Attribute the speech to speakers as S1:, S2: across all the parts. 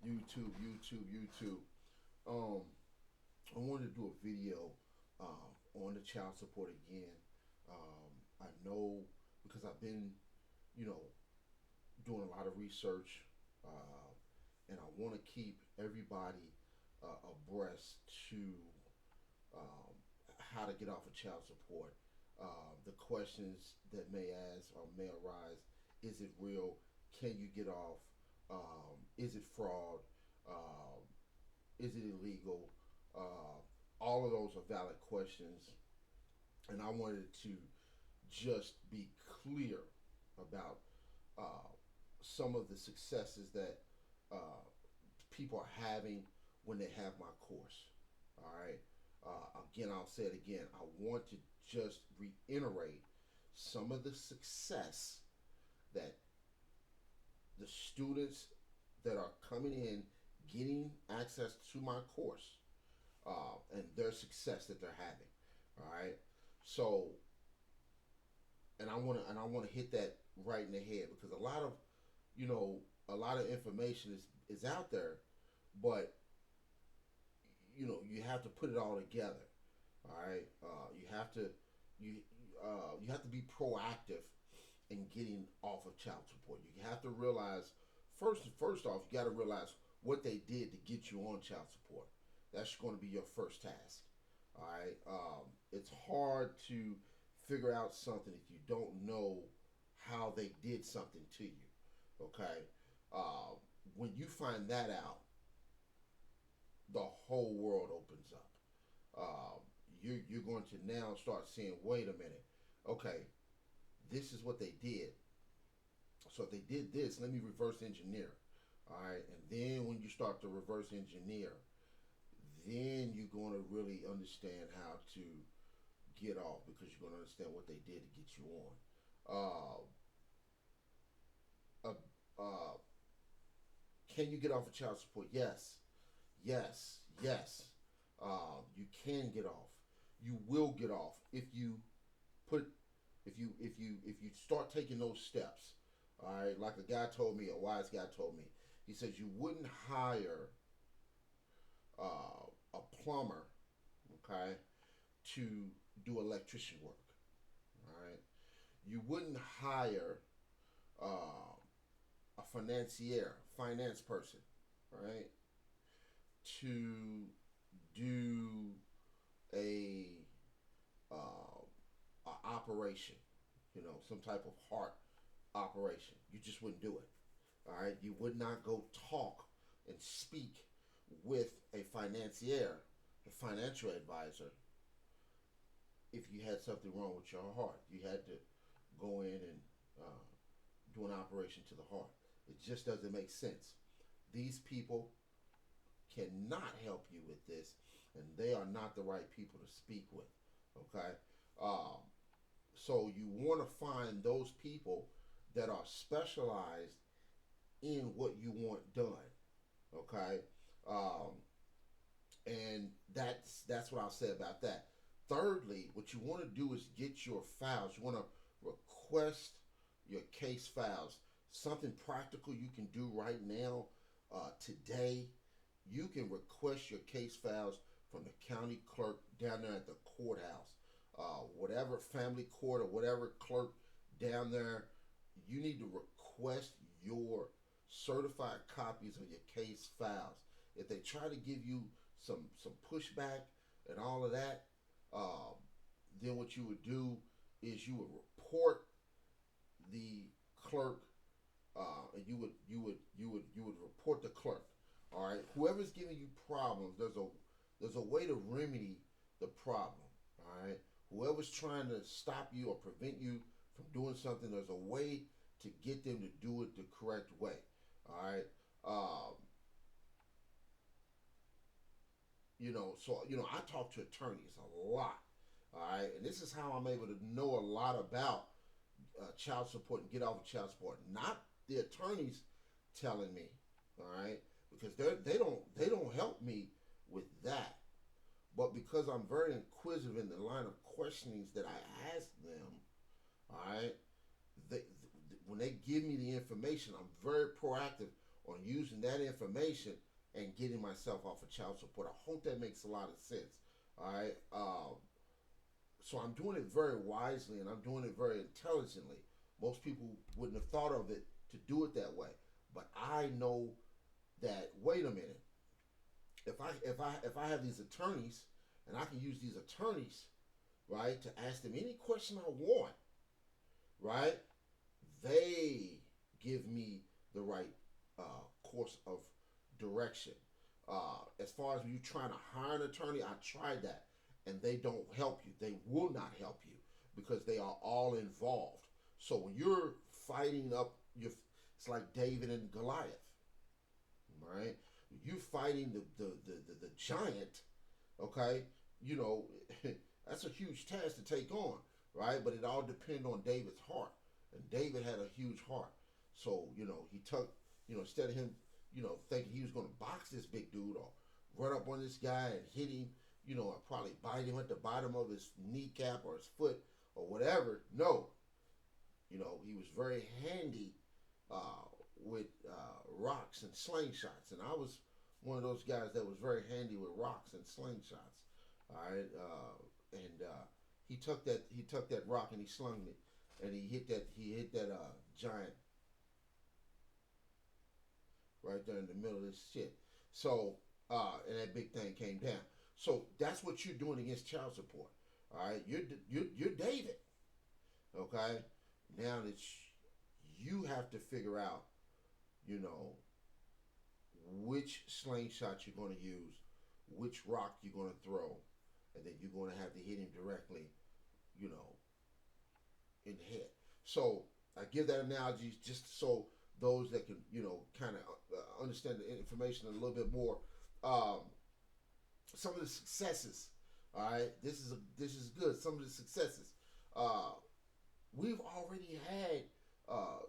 S1: YouTube. Um, I wanted to do a video on the child support again. I know because I've been, you know, doing a lot of research, and I want to keep everybody abreast to um, how to get off of child support. The questions that may ask or may arise: Is it real? Can you get off? Is it fraud? Um, is it illegal? All of those are valid questions, and I wanted to just be clear about uh, some of the successes that uh, people are having when they have my course. All right. Again, I'll say it again. I want to just reiterate some of the success that the students that are coming in getting access to my course and their success that they're having. All right. So, and I want to hit that right in the head because a lot of information is out there, but you have to put it all together. All right. You you have to be proactive in getting off of child support. You have to realize first off, you got to realize what they did to get you on child support. That's going to be your first task. All right. It's hard to figure out something if you don't know how they did something to you. Okay. Uh, when you find that out, the whole world opens up. Um, you're going to now start seeing, wait a minute, okay, this is what they did. So if they did this, let me reverse engineer. All right, and then when you start to reverse engineer, then you're going to really understand how to get off because you're going to understand what they did to get you on. Uh, uh, uh, can you get off of child support? Yes, yes. You can get off. You will get off if you put if you start taking those steps. All right, like a wise guy told me. He says you wouldn't hire a plumber, okay, to do electrician work. All right, you wouldn't hire uh, a finance person, right, to do a, uh, a operation, some type of heart operation. You just wouldn't do it. All right, you would not go talk and speak with a financier, a financial advisor, if you had something wrong with your heart. You had to go in and do an operation to the heart. It just doesn't make sense. These people cannot help you with this, and they are not the right people to speak with. Okay, um, so you want to find those people that are specialized in what you want done. Okay, um, and that's what I'll say about that. Thirdly, what you want to do is get your files. You want to request your case files. Something practical you can do right now, today. You can request your case files from the county clerk down there at the courthouse. Whatever family court or whatever clerk down there, you need to request your certified copies of your case files. If they try to give you some pushback and all of that, um, then what you would do is you would report the clerk, and you would report the clerk. All right, whoever's giving you problems, there's a way to remedy the problem. All right, whoever's trying to stop you or prevent you from doing something, there's a way to get them to do it the correct way. All right. I talk to attorneys a lot. All right, and this is how I'm able to know a lot about child support and get off of child support. Not the attorneys telling me, all right, because they don't help me with that. But because I'm very inquisitive in the line of questionings that I ask them, all right, when they give me the information, I'm very proactive on using that information and getting myself off of child support. I hope that makes a lot of sense. All right. So I'm doing it very wisely and I'm doing it very intelligently. Most people wouldn't have thought of it to do it that way, but I know that. Wait a minute. If I have these attorneys and I can use these attorneys, right, to ask them any question I want, right, they give me the right course of direction. As far as you trying to hire an attorney, I tried that, and they don't help you. They will not help you because they are all involved. So when you're fighting up, it's like David and Goliath, right? You fighting the giant, okay? You know, that's a huge task to take on, right? But it all depends on David's heart, and David had a huge heart. So he took, instead of him, thinking he was going to box this big dude or run up on this guy and hit him, or probably bite him at the bottom of his kneecap or his foot or whatever. No, he was very handy with rocks and slingshots, and I was one of those guys that was very handy with rocks and slingshots. All right, he took that rock and he slung it, and he hit that giant right there in the middle of this shit. So and that big thing came down. So that's what you're doing against child support. All right, you're David. Okay, now that you have to figure out, you know, which slingshot you're going to use, which rock you're going to throw, and then you're going to have to hit him directly, you know, in the head. So I give that analogy just so those that can, kind of understand the information a little bit more. Um, some of the successes. All right, this is good. Some of the successes. Uh, we've already had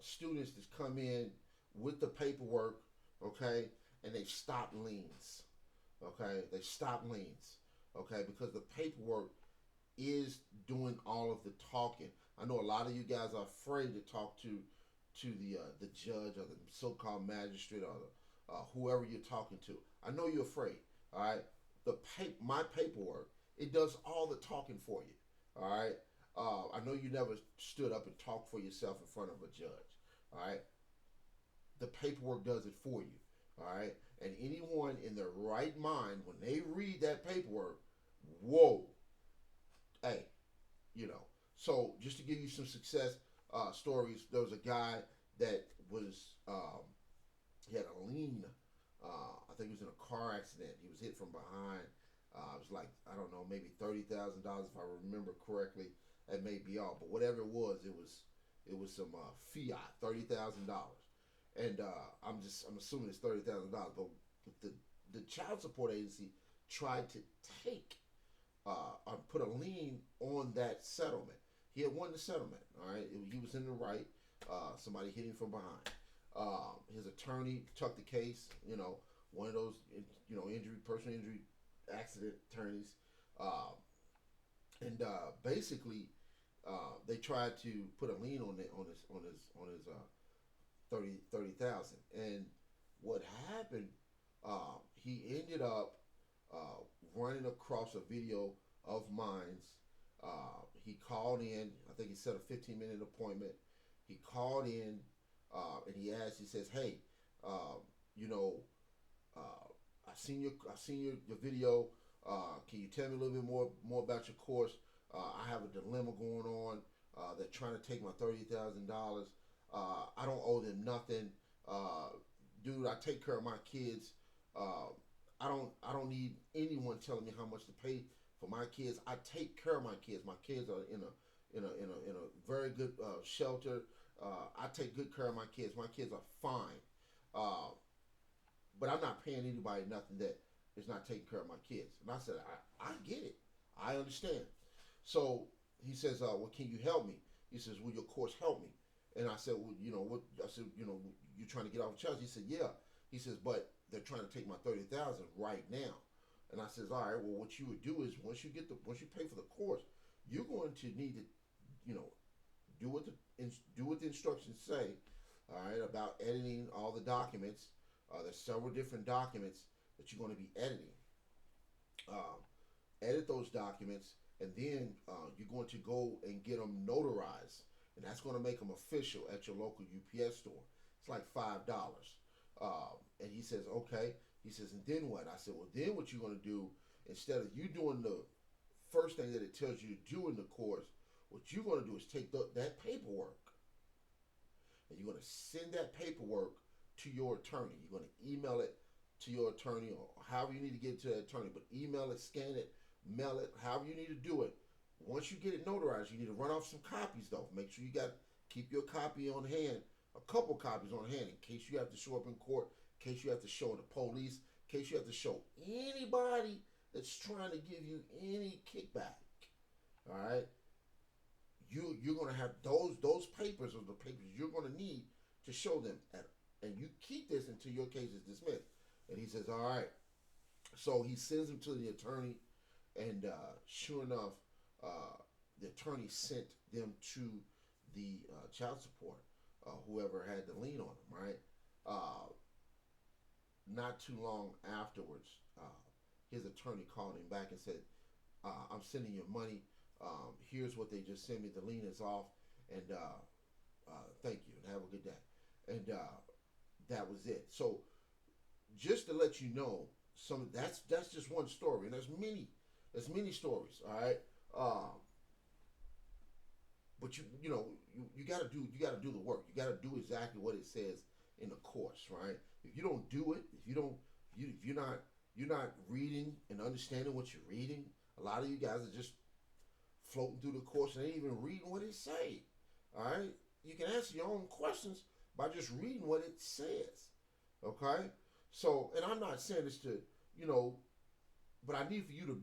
S1: students that come in with the paperwork, okay, and they've stopped liens, okay, they stopped liens, okay, because the paperwork is doing all of the talking. I know a lot of you guys are afraid to talk to the judge or the so-called magistrate or whoever you're talking to. I know you're afraid. All right, my paperwork, it does all the talking for you. All right. I know you never stood up and talked for yourself in front of a judge. All right. The paperwork does it for you. All right. And anyone in their right mind, when they read that paperwork, whoa, hey, So just to give you some success stories, there was a guy that was he had a lien. I think he was in a car accident. He was hit from behind. It was like, I don't know, maybe $30,000 if I remember correctly. That may be off, but whatever it was some fiat, $30,000, and I'm assuming it's $30,000. But the child support agency tried to take put a lien on that settlement. He had won the settlement. All right, he was in the right. Somebody hit him from behind. His attorney took the case. One of those personal injury accident attorneys, and basically they tried to put a lien on his 30,000. And what happened? He ended up running across a video of mine. He called in. I think he set a 15-minute appointment. He called in and he asked. He says, "Hey, you know, I seen your video. Can you tell me a little bit more about your course? I have a dilemma going on. They're trying to take my $30,000. I don't owe them nothing. Dude, I take care of my kids. I don't need anyone telling me how much to pay for my kids. I take care of my kids. My kids are in a very good shelter. I take good care of my kids. My kids are fine. But I'm not paying anybody nothing that is not taking care of my kids." And I said, I get it. I understand. So he says, "Well, can you help me?" He says, "Will your course help me?" And I said, "Well, what?" I said, "You trying to get off the charge?" He said, "Yeah." He says, "But they're trying to take my 30,000 right now." And I says, "All right. Well, what you would do is once you pay for the course, you're going to need to, do what the instructions say. All right, about editing all the documents. There's several different documents that you're going to be editing. Um, Edit those documents, and then you're going to go and get them notarized, and that's going to make them official at your local UPS store. It's like $5. And he says, okay. He says, and then what? I said, well, then what you're going to do, instead of you doing the first thing that it tells you to do in the course, what you're going to do is take that paperwork, and you're going to send that paperwork to your attorney. You're going to email it to your attorney, or however you need to get it to the attorney, but email it, scan it, mail it, however you need to do it. Once you get it notarized, you need to run off some copies though. Make sure you keep your copy on hand, a couple copies on hand, in case you have to show up in court, in case you have to show the police, in case you have to show anybody that's trying to give you any kickback. All right, you're gonna have those papers are the papers you're gonna need to show them, and you keep this until your case is dismissed. And he says, all right. So he sends them to the attorney, and sure enough, the attorney sent them to the child support, whoever had the lien on them, right? Not too long afterwards, his attorney called him back and said, I'm sending you money. Here's what they just sent me. The lien is off, and thank you, and have a good day. And that was it. So just to let you know, that's just one story, and there's many stories. All right, but you got to do the work. You got to do exactly what it says in the course, right? If you don't do it, if you're not reading and understanding what you're reading, a lot of you guys are just floating through the course and ain't even reading what it say. All right, you can answer your own questions by just reading what it says. Okay, so, and I'm not saying this to, but I need for you to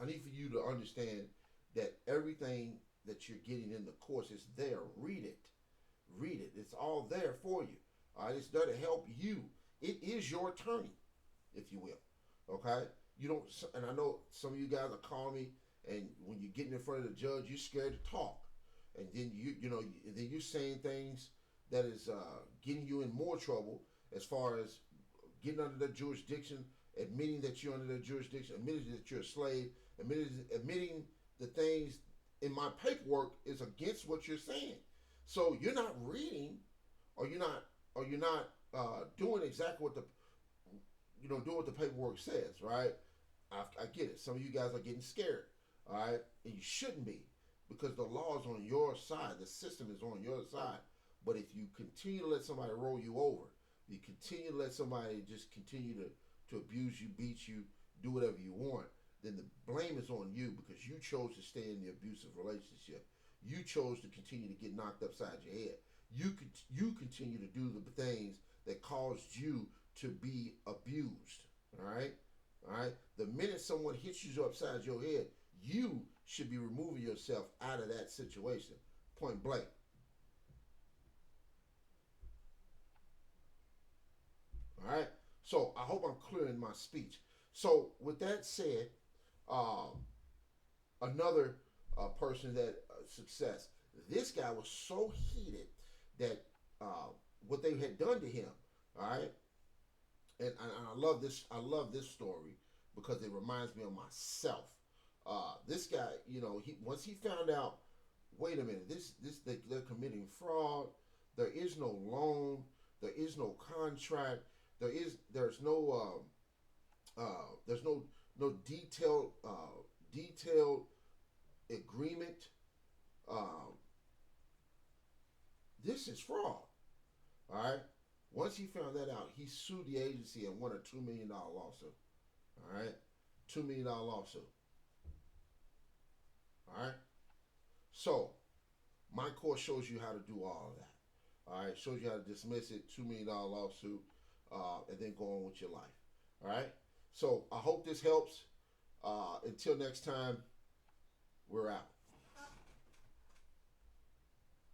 S1: I need for you to understand that everything that you're getting in the course is there. Read it. Read it. It's all there for you. All right, it's there to help you. It is your attorney, if you will. Okay? You don't, and I know some of you guys are calling me, and when you're getting in front of the judge, you're scared to talk. And then then you're saying things that is getting you in more trouble, as far as getting under their jurisdiction, admitting that you're under their jurisdiction, admitting that you're a slave, admitting the things in my paperwork is against what you're saying. So you're not reading, or you're not doing exactly what doing what the paperwork says, right? I get it. Some of you guys are getting scared, all right, and you shouldn't be, because the law is on your side. The system is on your side. But if you continue to let somebody roll you over, you continue to let somebody just continue to abuse you, beat you, do whatever you want, then the blame is on you, because you chose to stay in the abusive relationship. You chose to continue to get knocked upside your head. You continue to do the things that caused you to be abused. All right? All right? The minute someone hits you upside your head, you should be removing yourself out of that situation. Point blank. All right? So I hope I'm clear in my speech. So with that said, um, another person that success. This guy was so heated that what they had done to him. All right, and I love this. I love this story because it reminds me of myself. This guy, he once he found out, wait a minute, they're committing fraud. There is no loan. There is no contract. There's no detailed agreement. Um, this is fraud. All right. Once he found that out, he sued the agency and won a $2 million lawsuit. All right, $2 million lawsuit. All right. So my course shows you how to do all of that. All right, shows you how to dismiss it, $2 million lawsuit, and then go on with your life. All right. So I hope this helps. Until next time, we're out.